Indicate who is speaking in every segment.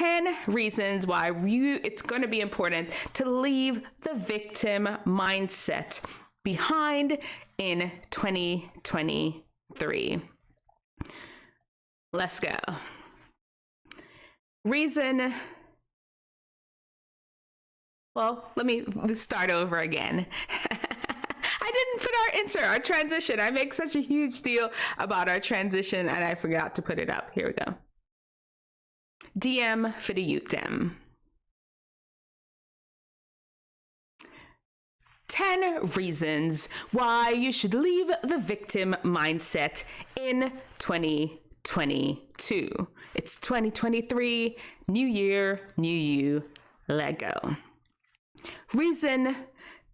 Speaker 1: 10 reasons why it's going to be important to leave the victim mindset behind in 2023. Let's go. Well, let me start over again. I didn't put our intro, our transition. I make such a huge deal about our transition and I forgot to put it up. Here we go. DM for the youth dem. 10 reasons why you should leave the victim mindset in 2022. It's 2023, new year, new you, let go. Reason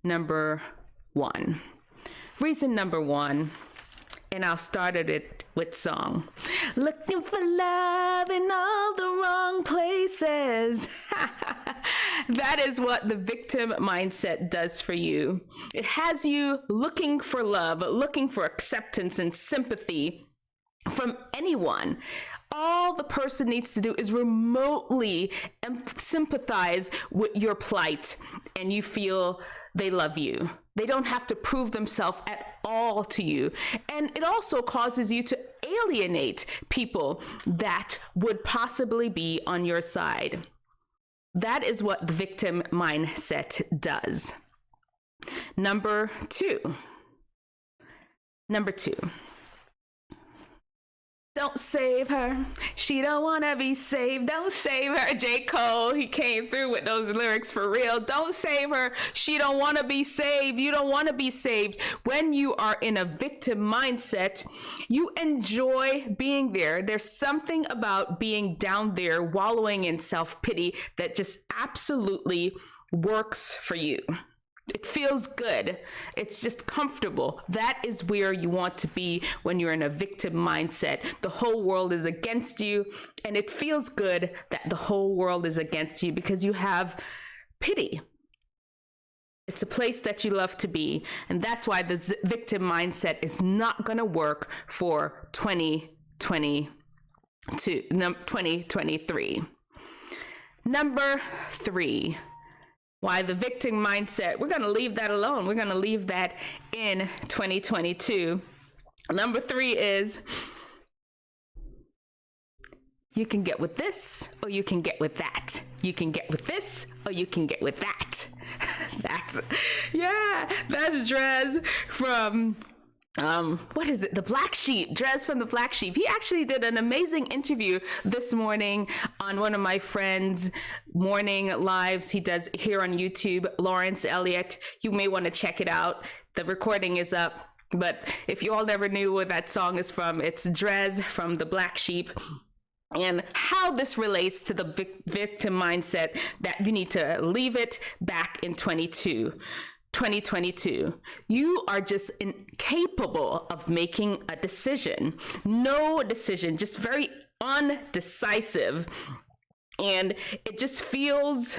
Speaker 1: number one, and I'll start it with song. Looking for love in all the wrong places. That is what the victim mindset does for you. It has you looking for love, looking for acceptance and sympathy from anyone. All the person needs to do is remotely sympathize with your plight and you feel they love you. They don't have to prove themselves at all to you. And it also causes you to alienate people that would possibly be on your side. That is what the victim mindset does. Number two. Don't save her. She don't want to be saved. Don't save her. J. Cole, he came through with those lyrics for real. Don't save her. She don't want to be saved. You don't want to be saved. When you are in a victim mindset, you enjoy being there. There's something about being down there, wallowing in self-pity that just absolutely works for you. It feels good. It's just comfortable. That is where you want to be when you're in a victim mindset. The whole world is against you, and it feels good that the whole world is against you because you have pity. It's a place that you love to be, and that's why the victim mindset is not going to work for 2023. Number three. Why the victim mindset, we're going to leave that alone. We're going to leave that in 2022. Number three is you can get with this or you can get with that. You can get with this or you can get with that. That's Drez from what is it? The Black Sheep, Drez from the Black Sheep. He actually did an amazing interview this morning on one of my friends' morning lives he does here on YouTube, Lawrence Elliott. You may want to check it out. The recording is up. But if you all never knew where that song is from, it's Drez from the Black Sheep. And how this relates to the victim mindset that you need to leave it back in 2022. You are just incapable of making a decision. No decision, just very undecisive. And it just feels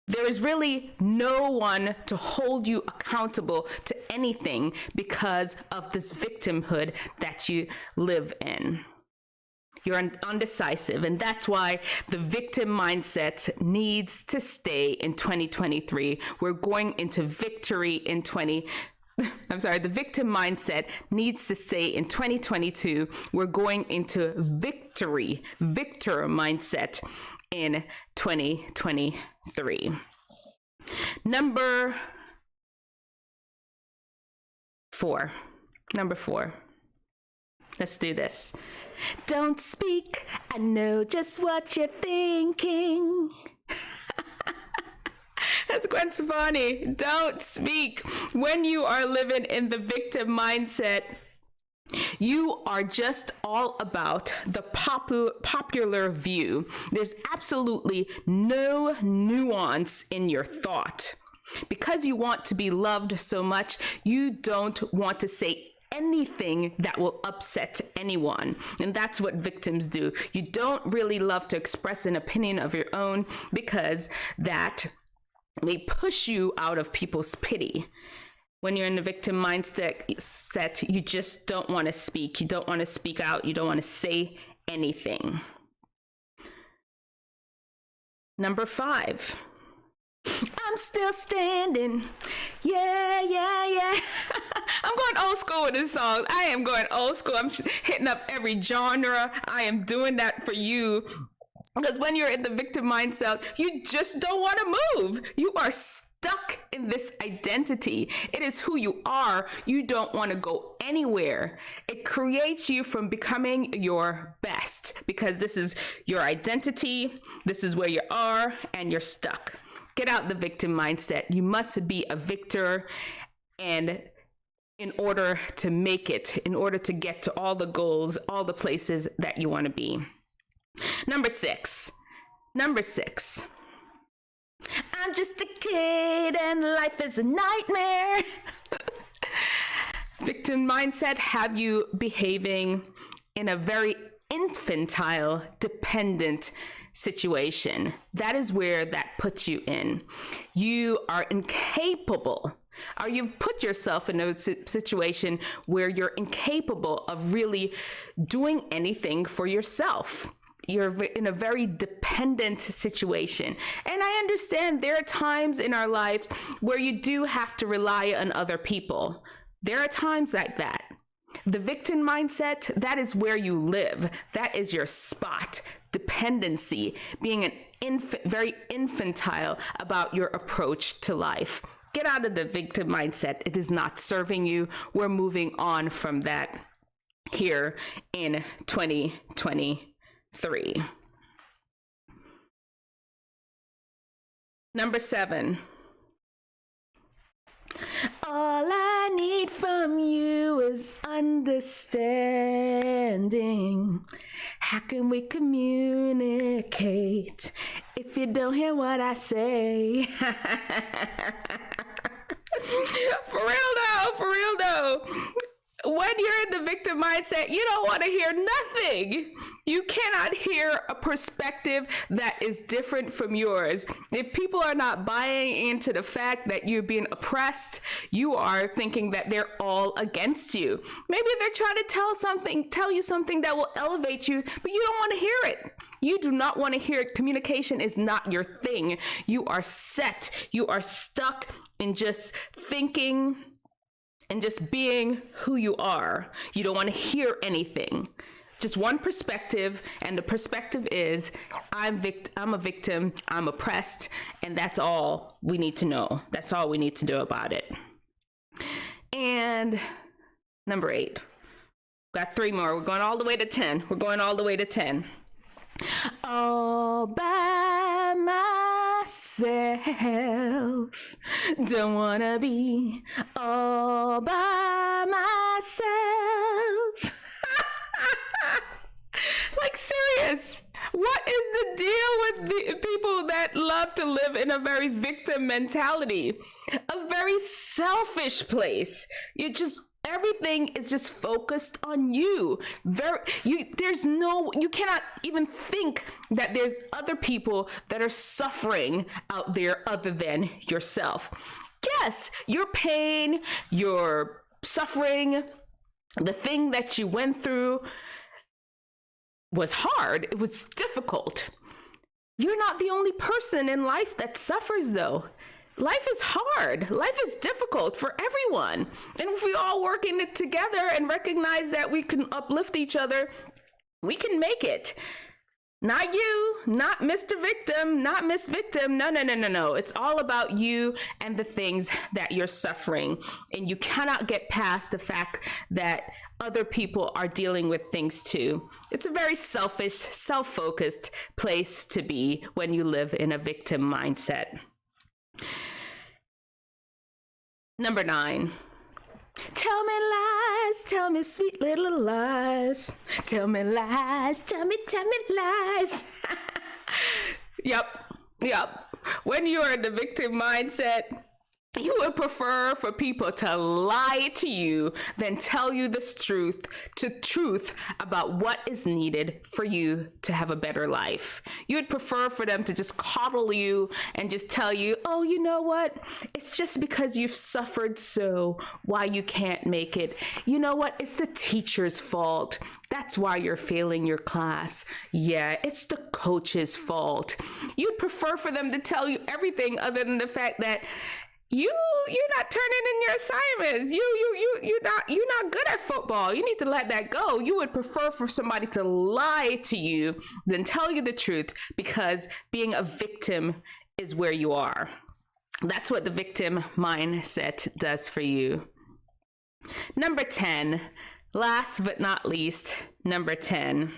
Speaker 1: there is really no one to hold you accountable to anything because of this victimhood that you live in. You're undecisive, and that's why the victim mindset needs to stay in 2023. We're going into victory in the victim mindset needs to stay in 2022. We're going into victor mindset in 2023. Number four. Let's do this. Don't speak. I know just what you're thinking. That's Gwen Stefani. Don't speak. When you are living in the victim mindset, you are just all about the popular view. There's absolutely no nuance in your thought. Because you want to be loved so much, you don't want to say anything that will upset anyone. And that's what victims do. You don't really love to express an opinion of your own because that may push you out of people's pity. When you're in the victim mindset, you just don't want to speak. You don't want to speak out. You don't want to say anything. Number 5. I'm still standing. Yeah, yeah, yeah. I'm going old school with this song. I am going old school. I'm hitting up every genre. I am doing that for you. Because when you're in the victim mindset, you just don't want to move. You are stuck in this identity. It is who you are. You don't want to go anywhere. It creates you from becoming your best because this is your identity. This is where you are and you're stuck. Get out the victim mindset. You must be a victor, and in order to make it, in order to get to all the goals, all the places that you want to be. Number 6. I'm just a kid and life is a nightmare. Victim mindset have you behaving in a very infantile, dependent situation. That is where that puts you in. You are incapable, or you've put yourself in a situation where you're incapable of really doing anything for yourself. You're in a very dependent situation. And I understand there are times in our lives where you do have to rely on other people. There are times like that. The victim mindset, that is where you live. That is your spot. Dependency, being an very infantile about your approach to life. Get out of the victim mindset. It is not serving you. We're moving on from that here in 2023. Number 7. All I need from you is understanding. How can we communicate if you don't hear what I say? For real though. When you're in the victim mindset, you don't want to hear nothing. You cannot hear a perspective that is different from yours. If people are not buying into the fact that you're being oppressed, you are thinking that they're all against you. Maybe they're trying to tell you something that will elevate you, but you don't want to hear it. You do not want to hear it. Communication is not your thing. You are set. You are stuck in just thinking and just being who you are. You don't want to hear anything. Just one perspective, and the perspective is, I'm a victim, I'm oppressed, and that's all we need to know. That's all we need to do about it. And number 8. Got 3 more. We're going all the way to 10. All by myself. Don't wanna be all by myself. Like, serious. What is the deal with the people that love to live in a very victim mentality? A very selfish place. Everything is just focused on you. You cannot even think that there's other people that are suffering out there other than yourself. Yes, your pain, your suffering, the thing that you went through was hard. It was difficult. You're not the only person in life that suffers, though. Life is hard. Life is difficult for everyone. And if we all work in it together and recognize that we can uplift each other, we can make it. Not you, not Mr. Victim, not Miss Victim. No. It's all about you and the things that you're suffering. And you cannot get past the fact that other people are dealing with things too. It's a very selfish, self-focused place to be when you live in a victim mindset. Number 9. Tell me lies, tell me sweet little lies. Tell me lies, tell me lies. Yep. When you are in the victim mindset, You would prefer for people to lie to you than tell you the truth about what is needed for you to have a better life. You would prefer for them to just coddle you and just tell you, oh, you know what? It's just because you've suffered so why you can't make it. You know what? It's the teacher's fault. That's why you're failing your class. Yeah, it's the coach's fault. You'd prefer for them to tell you everything other than the fact that you're not turning in your assignments. You're not good at football. You need to let that go. You would prefer for somebody to lie to you than tell you the truth, because being a victim is where you are. That's what the victim mindset does for you. Number 10, last but not least, number 10.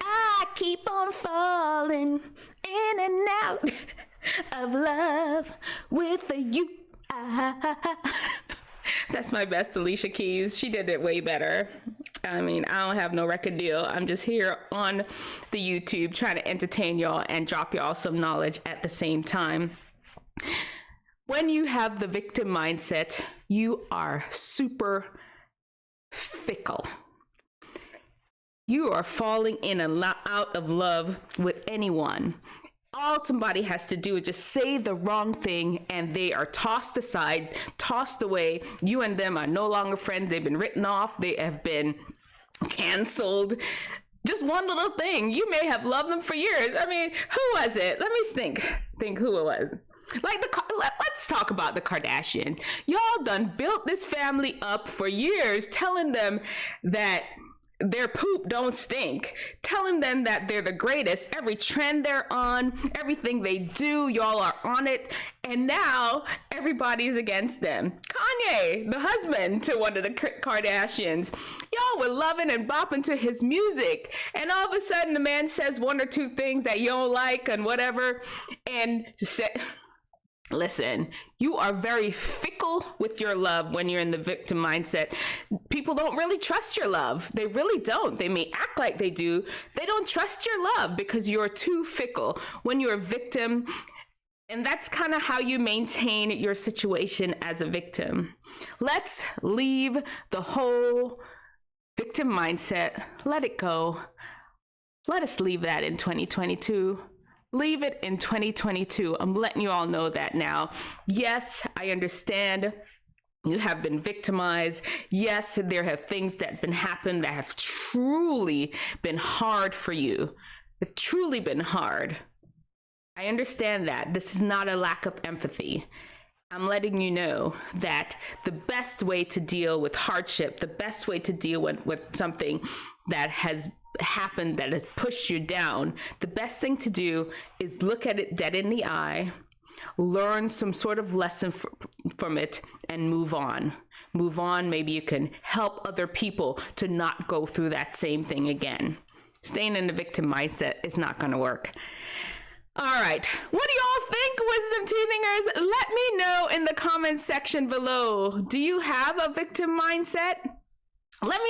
Speaker 1: I keep on falling in and out of love with you. That's my best Alicia Keys. She did it way better. I mean, I don't have no record deal. I'm just here on the YouTube trying to entertain y'all and drop y'all some knowledge at the same time. When you have the victim mindset, you are super fickle. You are falling in and out of love with anyone. All somebody has to do is just say the wrong thing and they are tossed aside, tossed away. You and them are no longer friends. They've been written off. They have been canceled. Just one little thing. You may have loved them for years. I mean, who was it? Let me think who it was. Like let's talk about the Kardashians. Y'all done built this family up for years, telling them that their poop don't stink, telling them that they're the greatest. Every trend they're on, everything they do, y'all are on it. And now everybody's against them. Kanye, the husband to one of the Kardashians, y'all were loving and bopping to his music. And all of a sudden the man says one or two things that you don't like and whatever. And listen, you are very fickle with your love when you're in the victim mindset. People don't really trust your love. They really don't. They may act like they do. They don't trust your love because you're too fickle when you're a victim. And that's kind of how you maintain your situation as a victim. Let's leave the whole victim mindset. Let it go. Let us leave that in 2022. Leave it in 2022. I'm letting you all know that now. Yes, I understand you have been victimized. Yes, there have things that have been happened that have truly been hard for you. They've truly been hard. I understand that. This is not a lack of empathy. I'm letting you know that the best way to deal with hardship, the best way to deal with something that has happened, that has pushed you down, the best thing to do is look at it dead in the eye, learn some sort of lesson from it, and move on. Move on. Maybe you can help other people to not go through that same thing again. Staying in the victim mindset is not going to work. All right. What do y'all think, Wisdom Teethingers? Let me know in the comments section below. Do you have a victim mindset? Let me know.